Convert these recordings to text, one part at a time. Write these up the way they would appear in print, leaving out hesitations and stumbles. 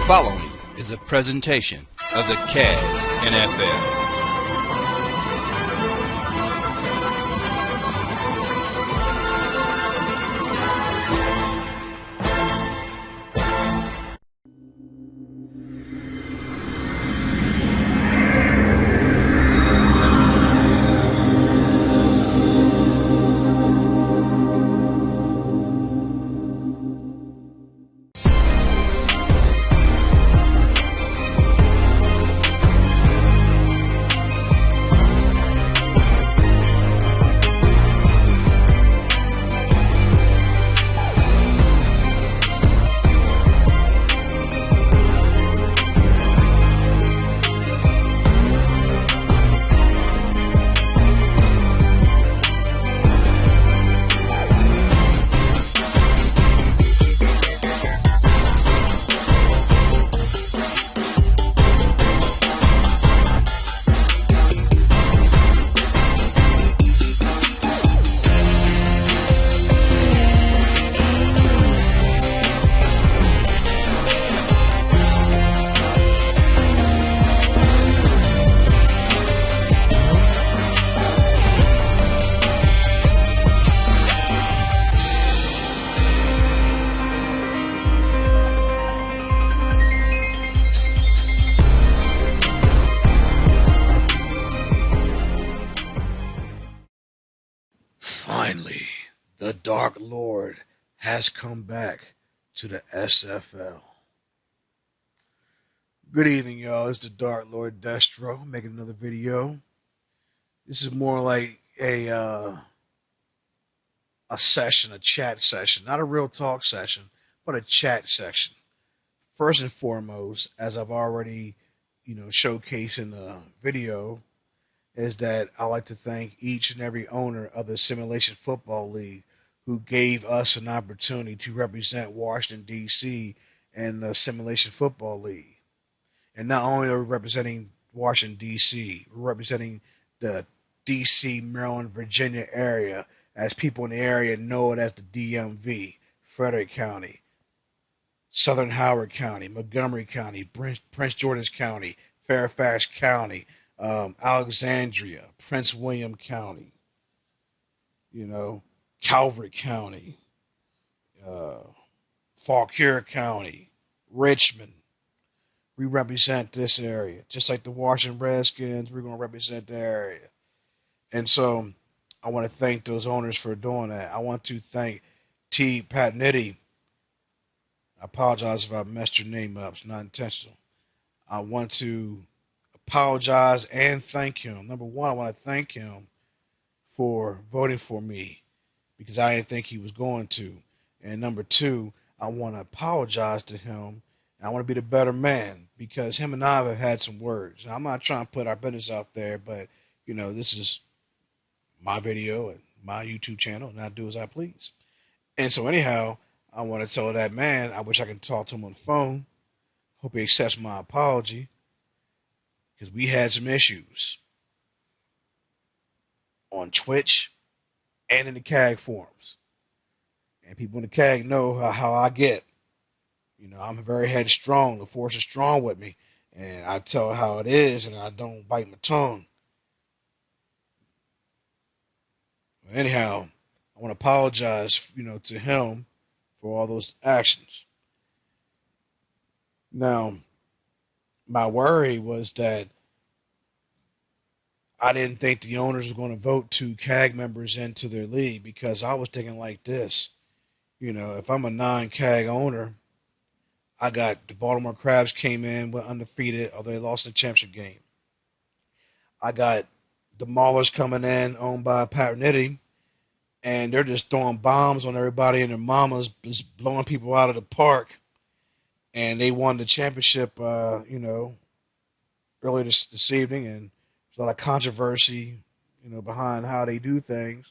following is a presentation of the CAG NFL. Finally, the Dark Lord has come back to the SFL. Good evening, y'all. It's the Dark Lord Destro making another video. This is more like a session, a chat session, not a real talk session, but a chat session. First and foremost, as I've already, showcased in the video, is that I like to thank each and every owner of the Simulation Football League who gave us an opportunity to represent Washington, D.C. in the Simulation Football League. And not only are we representing Washington, D.C., we're representing the D.C., Maryland, Virginia area, as people in the area know it as the DMV, Frederick County, Southern Howard County, Montgomery County, Prince George's County, Fairfax County, Alexandria, Prince William County, Calvert County, Fauquier County, Richmond. We represent this area. Just like the Washington Redskins, we're going to represent the area. And so I want to thank those owners for doing that. I want to thank T. Patnetti. I apologize if I messed your name up. It's not intentional. I want to apologize and thank him. Number one, I want to thank him for voting for me because I didn't think he was going to. And number two, I want to apologize to him. I want to be the better man because him and I have had some words. Now, I'm not trying to put our business out there, but, this is my video and my YouTube channel, and I do as I please. And so anyhow, I want to tell that man, I wish I could talk to him on the phone. Hope he accepts my apology. Because we had some issues on Twitch and in the CAG forums. And people in the CAG know how I get. I'm very headstrong. The force is strong with me. And I tell how it is, and I don't bite my tongue. Anyhow, I want to apologize, to him for all those actions. Now, my worry was that I didn't think the owners were going to vote 2 CAG members into their league because I was thinking like this. If I'm a non-CAG owner, I got the Baltimore Crabs came in, went undefeated, although they lost the championship game. I got the Maulers coming in, owned by Patnetti, and they're just throwing bombs on everybody and their mamas, just blowing people out of the park. And they won the championship, earlier this evening, and there's a lot of controversy, behind how they do things.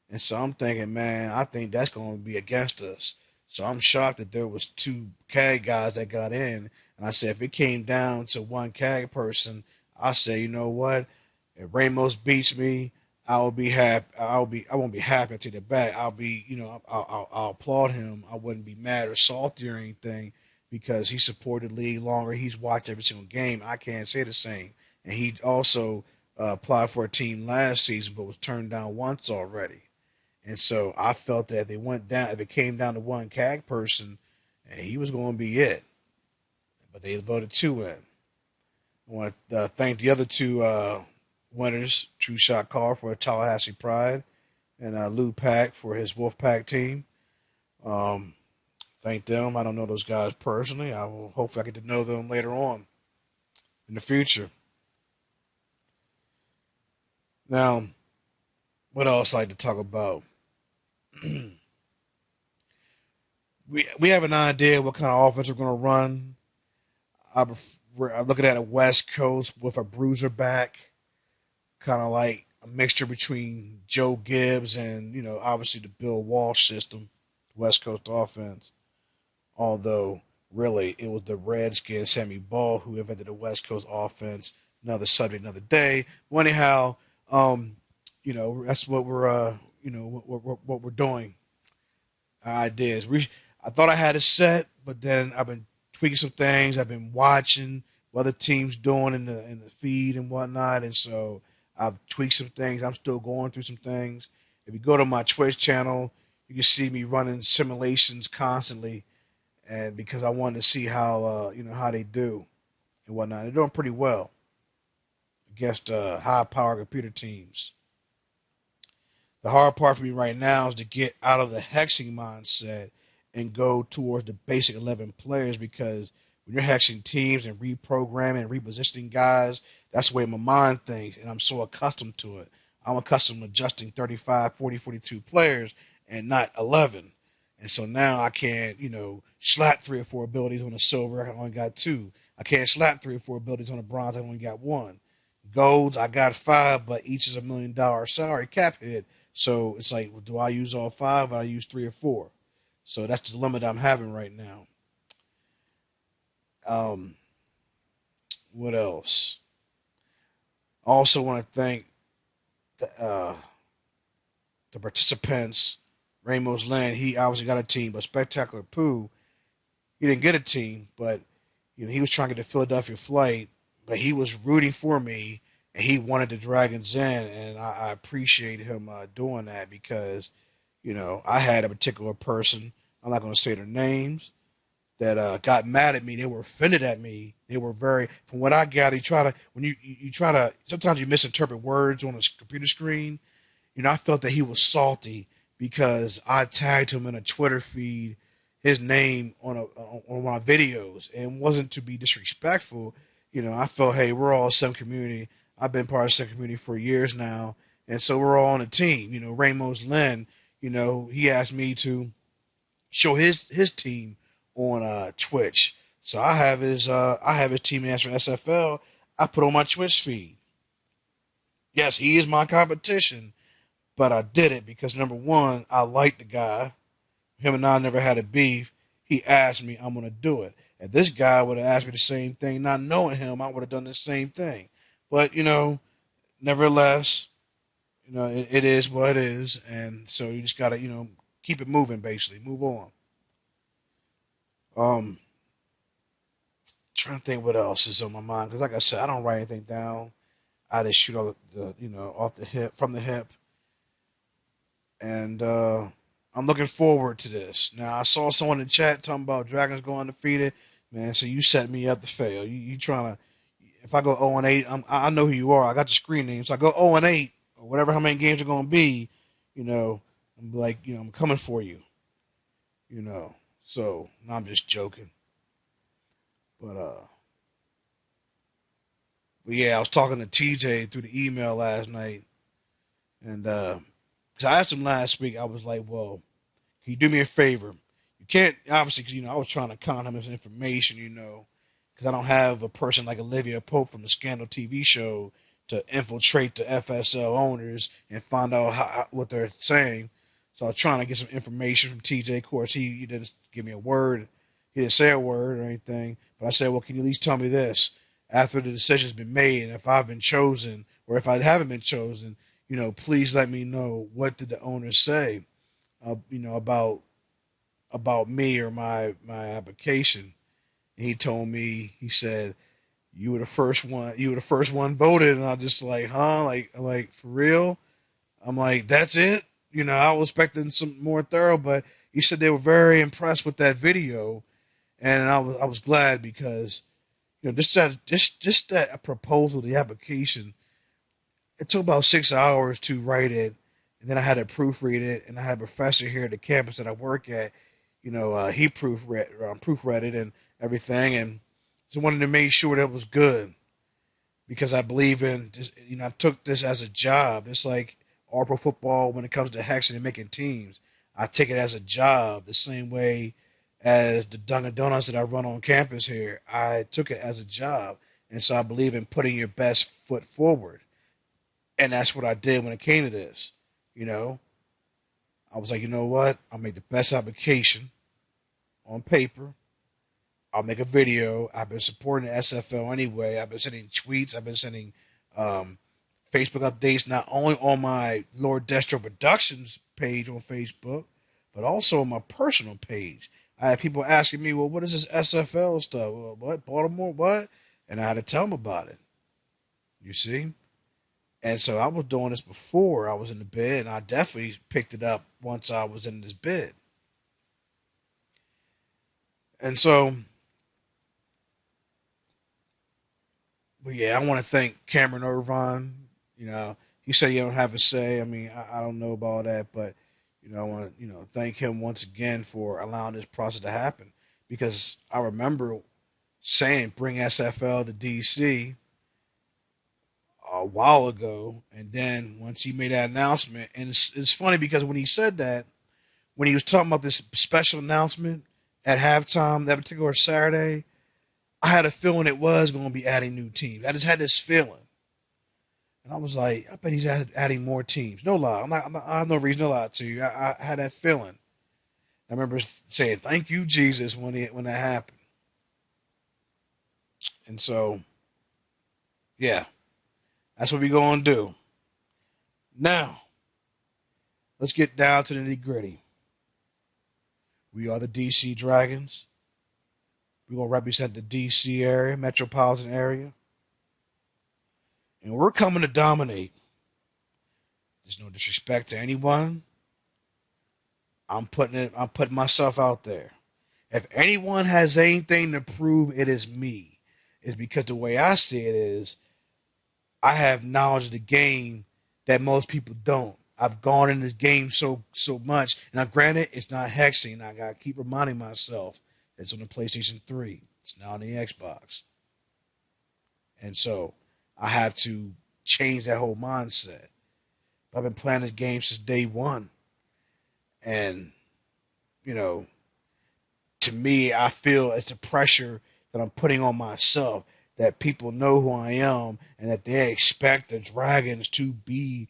And so I'm thinking, man, I think that's going to be against us. So I'm shocked that there was 2 CAG guys that got in. And I said, if it came down to 1 CAG person, I say, you know what? If Ramos beats me, I will be happy. I won't be happy. I take it back. I'll be, I'll applaud him. I wouldn't be mad or salty or anything because he supported the league longer. He's watched every single game. I can't say the same. And he also applied for a team last season, but was turned down once already. And so I felt that if it came down to one CAG person, and he was going to be it. But they voted two in. I want to thank the other two winners, True Shot Car for Tallahassee Pride, and Lou Pack for his Wolfpack team. Um, Thank them. I don't know those guys personally. I will hopefully I get to know them later on in the future. Now, what else I like to talk about? we have an idea what kind of offense we're going to run. I'm looking at a West Coast with a bruiser back, kind of like a mixture between Joe Gibbs and obviously the Bill Walsh system, West Coast offense. Although really it was the Redskins, Sammy Ball, who invented the West Coast offense. Another subject, another day. Well, anyhow, that's what what we're doing. Our ideas. I thought I had it set, but then I've been tweaking some things. I've been watching what other teams doing in the feed and whatnot, and so I've tweaked some things. I'm still going through some things. If you go to my Twitch channel, you can see me running simulations constantly, and because I wanted to see how how they do and whatnot. They're doing pretty well against high power computer teams. The hard part for me right now is to get out of the hexing mindset and go towards the basic 11 players, because when you're hexing teams and reprogramming and repositioning guys, that's the way my mind thinks, and I'm so accustomed to it. I'm accustomed to adjusting 35, 40, 42 players and not 11. And so now I can't, slap 3 or 4 abilities on a silver. I only got 2. I can't slap 3 or 4 abilities on a bronze. I only got 1. Golds, I got 5, but each is $1 million salary cap hit. So it's like, well, do I use all 5 or I use 3 or 4? So that's the dilemma that I'm having right now. What else? I also want to thank the participants. Ramos Land, he obviously got a team, but Spectacular Pooh, he didn't get a team, but he was trying to get the Philadelphia flight, but he was rooting for me, and he wanted the Dragons in, and I appreciate him doing that, because I had a particular person, I'm not going to say their names, that got mad at me. They were offended at me. They were from what I gather, you try to sometimes you misinterpret words on a computer screen. I felt that he was salty because I tagged him in a Twitter feed, his name on my videos, and it wasn't to be disrespectful. I felt, hey, we're all Sim community. I've been part of Sim community for years now, and so we're all on a team. Ramos Lynn, he asked me to show his team on Twitch. So I have his team answer SFL. I put on my Twitch feed. Yes, he is my competition, but I did it because number one, I like the guy. Him and I never had a beef. He asked me, I'm gonna do it. If this guy would have asked me the same thing, not knowing him, I would have done the same thing. But nevertheless, it is what it is, and so you just gotta keep it moving. Basically, move on. Um, Trying to think what else is on my mind, because like I said, I don't write anything down. I just shoot all the off the hip, from the hip, and I'm looking forward to this. Now I saw someone in the chat talking about Dragons going undefeated, man. So you set me up to fail. You trying to? If I go 0-8, I know who you are. I got your screen name, so I go 0-8 or whatever. How many games are going to be? I'm like, I'm coming for you. So no, I'm just joking. But yeah, I was talking to TJ through the email last night, and because I asked him last week, I was like, well, can you do me a favor? You can't, obviously, because I was trying to con him his information, because I don't have a person like Olivia Pope from the Scandal TV show to infiltrate the FSL owners and find out what they're saying. So I was trying to get some information from TJ. Of course, he didn't give me a word. He didn't say a word or anything. But I said, well, can you at least tell me this? After the decision's been made, and if I've been chosen, or if I haven't been chosen, please let me know, what did the owners say, about me or my application. And he told me, he said, "You were the first one. You were the first one voted." And I just like, huh? Like for real? I'm like, that's it. I was expecting some more thorough, but he said they were very impressed with that video, and I was glad because just that proposal, the application, it took about 6 hours to write it, and then I had to proofread it, and I had a professor here at the campus that I work at. He proofread it and everything, and just wanted to make sure that it was good because I believe in this. I took this as a job. It's like all pro football when it comes to hexing and making teams. I take it as a job the same way as the Dunkin' Donuts that I run on campus here. I took it as a job, and so I believe in putting your best foot forward, and that's what I did when it came to this. You know, I was like, you know what? I'll make the best application on paper. I'll make a video. I've been supporting the SFL anyway. I've been sending tweets. I've been sending um, Facebook updates, not only on my Lord Destro Productions page on Facebook, but also on my personal page. I have people asking me, well, what is this SFL stuff? Well, what? Baltimore? What? And I had to tell them about it. You see? And so I was doing this before I was in the bid, and I definitely picked it up once I was in this bid. And so, but yeah, I want to thank Cameron Irvine. He said you don't have a say. I mean, I don't know about that, but I want to thank him once again for allowing this process to happen because I remember saying bring SFL to DC a while ago, and then once he made that announcement, and it's funny because when he said that, when he was talking about this special announcement at halftime that particular Saturday, I had a feeling it was going to be adding new teams. I just had this feeling. And I was like, I bet he's adding more teams. No lie. I have no reason to lie to you. I had that feeling. I remember saying, thank you, Jesus, when that happened. And so, yeah, that's what we're going to do. Now, let's get down to the nitty gritty. We are the DC Dragons. We're going to represent the DC area, metropolitan area. And we're coming to dominate. There's no disrespect to anyone. I'm putting myself out there. If anyone has anything to prove, it is me. It's because the way I see it is I have knowledge of the game that most people don't. I've gone in this game so much. Now granted, it's not hexing. I gotta keep reminding myself it's on the PlayStation 3. It's now on the Xbox. And so I have to change that whole mindset. I've been playing this game since day one. And, you know, to me, I feel it's the pressure that I'm putting on myself that people know who I am and that they expect the Dragons to be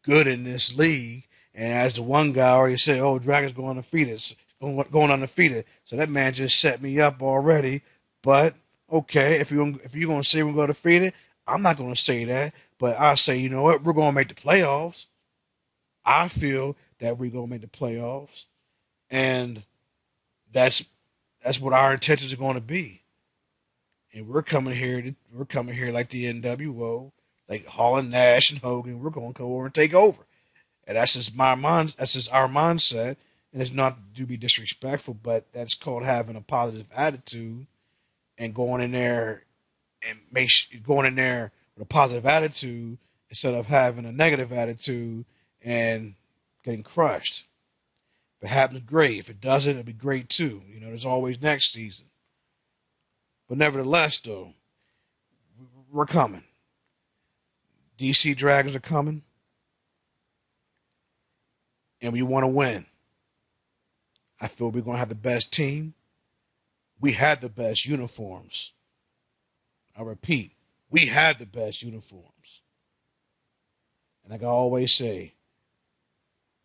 good in this league. And as the one guy already said, oh, Dragons going undefeated, going undefeated. So that man just set me up already. But okay, if you're gonna say we're going to defeat it, I'm not going to say that. But I say, you know what, we're going to make the playoffs. I feel that we're going to make the playoffs, and that's what our intentions are going to be. And we're coming here like the NWO, like Holland, Nash, and Hogan. We're going to come over and take over, and that's just my mind. That's just our mindset, and it's not to be disrespectful, but that's called having a positive attitude and going in there going in there with a positive attitude instead of having a negative attitude and getting crushed. If it happens, great. If it doesn't, it'll be great too. There's always next season. But nevertheless, though, we're coming. DC Dragons are coming, and we want to win. I feel we're going to have the best team. We had the best uniforms. I repeat, we had the best uniforms. And like I always say,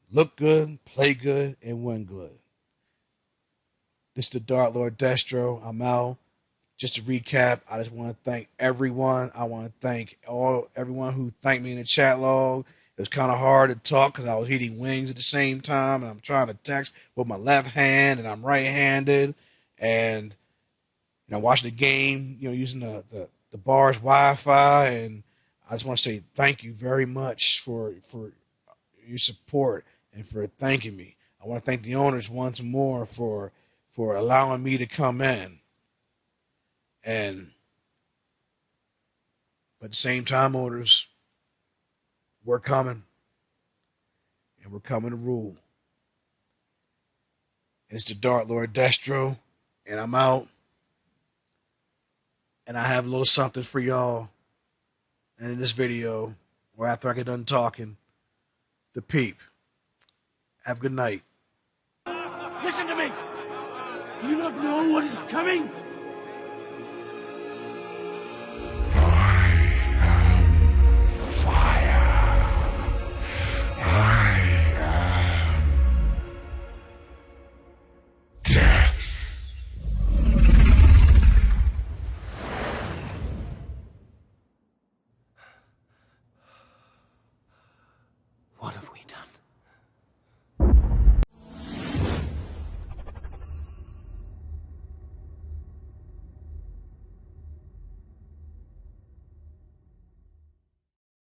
look good, play good, and win good. This is the Dark Lord Destro. I'm out. Just to recap, I just want to thank everyone. I want to thank everyone who thanked me in the chat log. It was kind of hard to talk because I was eating wings at the same time, and I'm trying to text with my left hand, and I'm right-handed. And watching the game, using the bar's Wi-Fi, and I just want to say thank you very much for your support and for thanking me. I want to thank the owners once more for allowing me to come in, and but at the same time, owners, we're coming, and we're coming to rule. And it's the Dark Lord Destro, and I'm out, and I have a little something for y'all. And in this video, or after I get done talking, the peep. Have a good night. Listen to me! Do you not know what is coming?